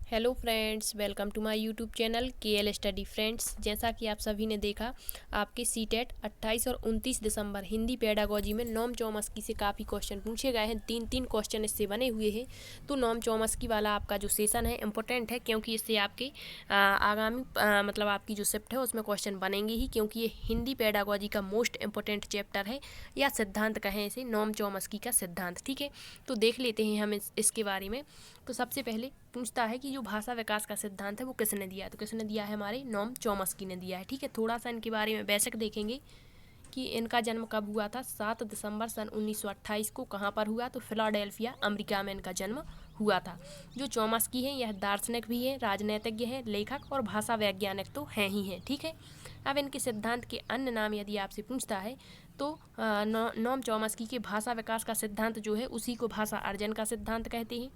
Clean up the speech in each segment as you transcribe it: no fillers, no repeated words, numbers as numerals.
Hello friends, welcome to my YouTube channel K L study friends. जैसा कि आप सभी ने देखा, आपके सीटेट 28 और 29 दिसंबर हिंदी पेडागोजी में नॉम चॉम्स्की से काफ़ी क्वेश्चन पूछे गए हैं। तीन क्वेश्चन इससे बने हुए हैं। तो नॉम चॉम्स्की वाला आपका जो सेशन है इम्पोर्टेंट है, क्योंकि इससे आपके आगामी मतलब आपकी जो शिफ्ट है उसमें क्वेश्चन बनेंगे ही, क्योंकि ये हिंदी पेडागोजी का मोस्ट इम्पोर्टेंट चैप्टर है, या सिद्धांत कहें इसे, नॉम चॉम्स्की का सिद्धांत। ठीक है, तो देख लेते हैं हम इसके बारे में। तो सबसे पहले पूछता है कि जो भाषा विकास का सिद्धांत है वो किसने दिया है। तो किसने दिया है? हमारे नॉम चॉम्स्की ने दिया है। ठीक है, थोड़ा सा इनके बारे में बेसिक देखेंगे कि इनका जन्म कब हुआ था। 7 दिसंबर सन 1928 को कहाँ पर हुआ? तो फिलाडेल्फिया, अमेरिका में इनका जन्म हुआ था। जो चॉम्स्की हैं यह दार्शनिक भी हैं, राजनीतिज्ञ हैं, लेखक और भाषा वैज्ञानिक तो हैं ही हैं। ठीक है, अब इनके सिद्धांत के अन्य नाम यदि आपसे पूछता है तो नॉम चॉम्स्की के भाषा विकास का सिद्धांत जो है उसी को भाषा अर्जन का सिद्धांत कहते हैं,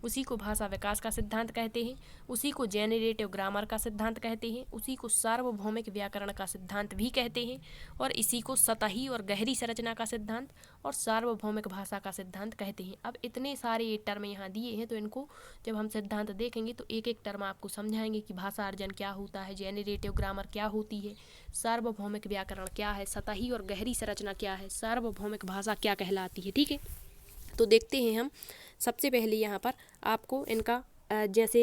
उसी को भाषा विकास का सिद्धांत कहते हैं, उसी को जेनरेटिव ग्रामर का सिद्धांत कहते हैं, उसी को सार्वभौमिक व्याकरण का सिद्धांत भी कहते हैं, और इसी को सतही और गहरी संरचना का सिद्धांत और सार्वभौमिक भाषा का सिद्धांत कहते हैं। अब इतने सारे टर्म यहाँ दिए हैं, तो इनको जब हम सिद्धांत देखेंगे तो एक एक टर्म आपको समझाएंगे कि भाषा अर्जन क्या होता है, जेनरेटिव ग्रामर क्या होती है, सार्वभौमिक व्याकरण क्या है, सतही और गहरी संरचना क्या है, सार्वभौमिक भाषा क्या कहलाती है। ठीक है, तो देखते हैं हम। सबसे पहले यहाँ पर आपको इनका जैसे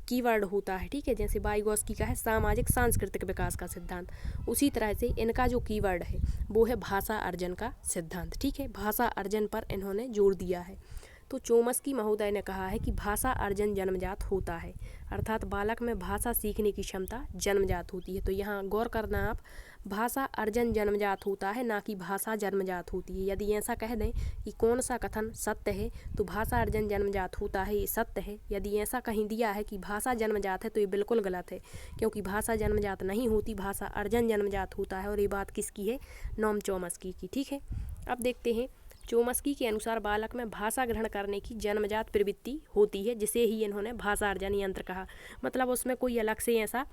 कीवर्ड होता है, ठीक है, जैसे वाइगोस्की का है सामाजिक सांस्कृतिक विकास का सिद्धांत, उसी तरह से इनका जो कीवर्ड है वो है भाषा अर्जन का सिद्धांत। ठीक है, भाषा अर्जन पर इन्होंने जोर दिया है। तो चॉम्स्की महोदय ने कहा है कि भाषा अर्जन जन्मजात होता है, अर्थात बालक में भाषा सीखने की क्षमता जन्मजात होती है। तो यहाँ गौर करना आप, भाषा अर्जन जन्मजात होता है, ना कि भाषा जन्मजात होती है। यदि ऐसा कह दें कि कौन सा कथन सत्य है तो भाषा अर्जन जन्मजात होता है, ये सत्य है। यदि ऐसा कहीं दिया है कि भाषा जन्मजात है तो ये बिल्कुल गलत है, क्योंकि भाषा जन्मजात नहीं होती, भाषा अर्जन जन्मजात होता है। और ये बात किसकी है? नॉम चॉम्स्की की। ठीक है, अब देखते हैं। चॉम्स्की के अनुसार बालक में भाषा ग्रहण करने की जन्मजात प्रवृत्ति होती है, जिसे ही इन्होंने भाषा अर्जन यंत्र कहा। मतलब उसमें कोई अलग से ऐसा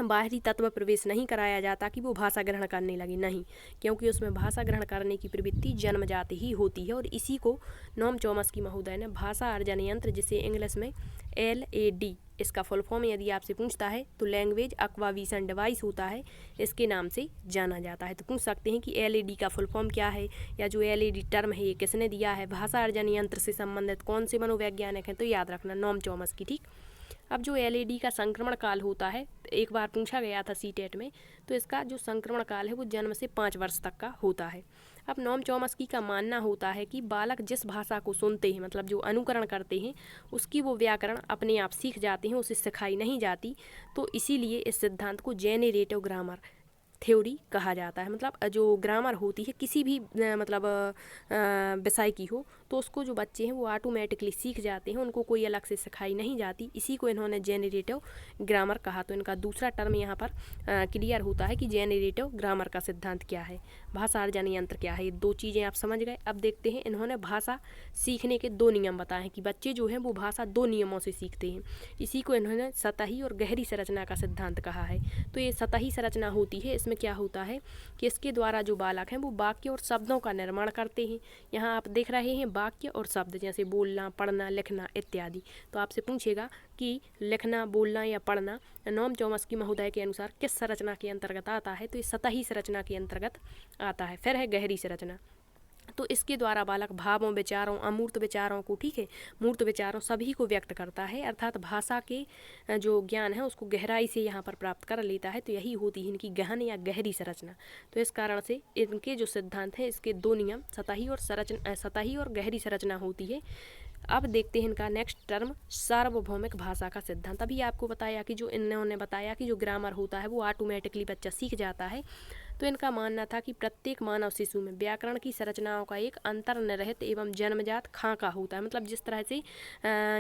बाहरी तत्व प्रवेश नहीं कराया जाता कि वो भाषा ग्रहण करने लगे, नहीं, क्योंकि उसमें भाषा ग्रहण करने की प्रवृत्ति जन्मजात ही होती है। और इसी को नॉम चॉम्स्की महोदय ने भाषा अर्जन यंत्र, जिसे इंग्लिश में LAD, इसका फुल फॉर्म यदि आपसे पूछता है तो लैंग्वेज एक्वाजिशन डिवाइस होता है, इसके नाम से जाना जाता है। तो पूछ सकते हैं कि LAD का फुल फॉर्म क्या है, या जो LAD टर्म है ये किसने दिया है, भाषा अर्जन यंत्र से संबंधित कौन से मनोवैज्ञानिक हैं? तो याद रखना नॉम चॉम्स्की। ठीक, अब जो LAD का संक्रमण काल होता है, एक बार पूछा गया था सीटेट में, तो इसका जो संक्रमण काल है वो जन्म से 5 वर्ष तक का होता है। अब नॉम चॉम्स्की का मानना होता है कि बालक जिस भाषा को सुनते हैं, मतलब जो अनुकरण करते हैं, उसकी वो व्याकरण अपने आप सीख जाते हैं, उसे सिखाई नहीं जाती। तो इसीलिए इस सिद्धांत को जेनरेटिव ग्रामर थ्योरी कहा जाता है। मतलब जो ग्रामर होती है किसी भी मतलब विषय की हो, तो उसको जो बच्चे हैं वो ऑटोमेटिकली सीख जाते हैं, उनको कोई अलग से सिखाई नहीं जाती। इसी को इन्होंने जेनरेटिव ग्रामर कहा। तो इनका दूसरा टर्म यहाँ पर क्लियर होता है कि जेनरेटिव ग्रामर का सिद्धांत क्या है, भाषा अर्जन यंत्र क्या है। ये दो चीज़ें आप समझ गए। अब देखते हैं, इन्होंने भाषा सीखने के 2 नियम बताए हैं कि बच्चे जो हैं वो भाषा 2 नियमों से सीखते हैं। इसी को इन्होंने सतही और गहरी संरचना का सिद्धांत कहा है। तो ये सतही संरचना होती है, इसमें क्या होता है कि इसके द्वारा जो बालक हैं वो वाक्य और शब्दों का निर्माण करते हैं। यहाँ आप देख रहे हैं वाक्य और शब्द, जैसे बोलना, पढ़ना, लिखना इत्यादि। तो आपसे पूछेगा कि लिखना, बोलना या पढ़ना नॉम चॉम्स्की महोदय के अनुसार किस संरचना के अंतर्गत आता है? तो ये सतही संरचना के अंतर्गत आता है। फिर है गहरी संरचना। तो इसके द्वारा बालक भावों, विचारों, अमूर्त विचारों को, ठीक है, मूर्त विचारों सभी को व्यक्त करता है, अर्थात भाषा के जो ज्ञान है उसको गहराई से यहाँ पर प्राप्त कर लेता है। तो यही होती है इनकी गहन या गहरी संरचना। तो इस कारण से इनके जो सिद्धांत हैं इसके 2 नियम सतही और गहरी संरचना होती है। अब देखते हैं इनका नेक्स्ट टर्म सार्वभौमिक भाषा का सिद्धांत। अभी आपको बताया कि जो इन्होंने बताया कि जो ग्रामर होता है वो ऑटोमेटिकली बच्चा सीख जाता है। तो इनका मानना था कि प्रत्येक मानव शिशु में व्याकरण की संरचनाओं का एक अंतर्निहित एवं जन्मजात खाका होता है। मतलब जिस तरह से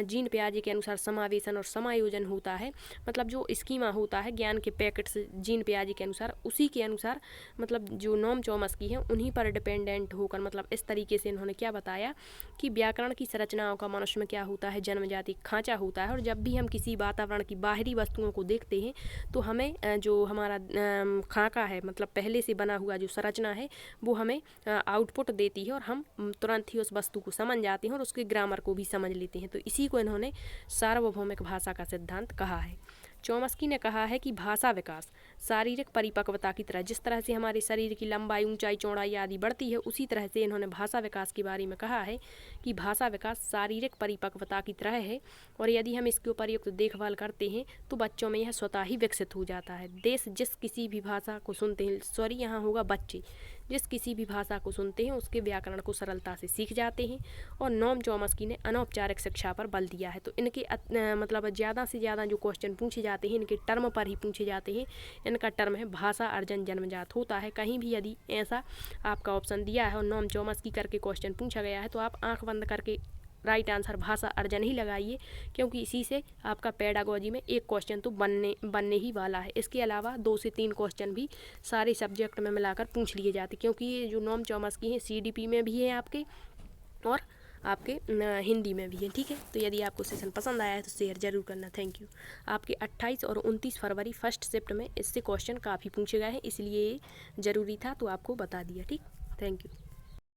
जीन पियाजे के अनुसार समावेशन और समायोजन होता है, मतलब जो स्कीमा होता है ज्ञान के पैकेट्स जीन पियाजे के अनुसार, उसी के अनुसार मतलब जो नॉम चॉम्स्की है उन्हीं पर डिपेंडेंट होकर, मतलब इस तरीके से इन्होंने क्या बताया कि व्याकरण की संरचनाओं का मनुष्य में क्या होता है, जन्मजात एक खांचा होता है। और जब भी हम किसी वातावरण की बाहरी वस्तुओं को देखते हैं तो हमें जो हमारा खाका है, मतलब पहले से बना हुआ जो संरचना है वो हमें आउटपुट देती है और हम तुरंत ही उस वस्तु को समझ जाते हैं और उसके ग्रामर को भी समझ लेते हैं। तो इसी को इन्होंने सार्वभौमिक भाषा का सिद्धांत कहा है। चॉम्स्की ने कहा है कि भाषा विकास शारीरिक परिपक्वता की तरह, जिस तरह से हमारे शरीर की लंबाई, ऊंचाई, चौड़ाई आदि बढ़ती है, उसी तरह से इन्होंने भाषा विकास के बारे में कहा है कि भाषा विकास शारीरिक परिपक्वता की तरह है और यदि हम इसके उपयुक्त देखभाल करते हैं तो बच्चों में यह स्वतः ही विकसित हो जाता है। देश जिस किसी भी भाषा को सुनते हैं, यहाँ होगा बच्चे जिस किसी भी भाषा को सुनते हैं उसके व्याकरण को सरलता से सीख जाते हैं। और नोम चॉम्स्की ने अनौपचारिक शिक्षा पर बल दिया है। तो इनके मतलब ज़्यादा से ज़्यादा जो क्वेश्चन पूछे जाते हैं इनके टर्म पर ही पूछे जाते हैं। इनका टर्म है भाषा अर्जन जन्मजात होता है। कहीं भी यदि ऐसा आपका ऑप्शन दिया है और नोम चॉम्स्की करके क्वेश्चन पूछा गया है तो आप आँख बंद करके राइट आंसर भाषा अर्जन ही लगाइए, क्योंकि इसी से आपका पेडागोजी में एक क्वेश्चन तो बनने ही वाला है। इसके अलावा 2 से 3 क्वेश्चन भी सारे सब्जेक्ट में मिलाकर पूछ लिए जाते, क्योंकि ये जो नोम चॉम्स्की हैं CDP में भी है आपके और आपके हिंदी में भी है। ठीक है, तो यदि आपको सेशन पसंद आया है तो शेयर जरूर करना। Thank you. आपके 28 और 29 फरवरी फर्स्ट शिफ्ट में इससे क्वेश्चन काफ़ी पूछे गए हैं, इसलिए ज़रूरी था तो आपको बता दिया। ठीक, थैंक यू।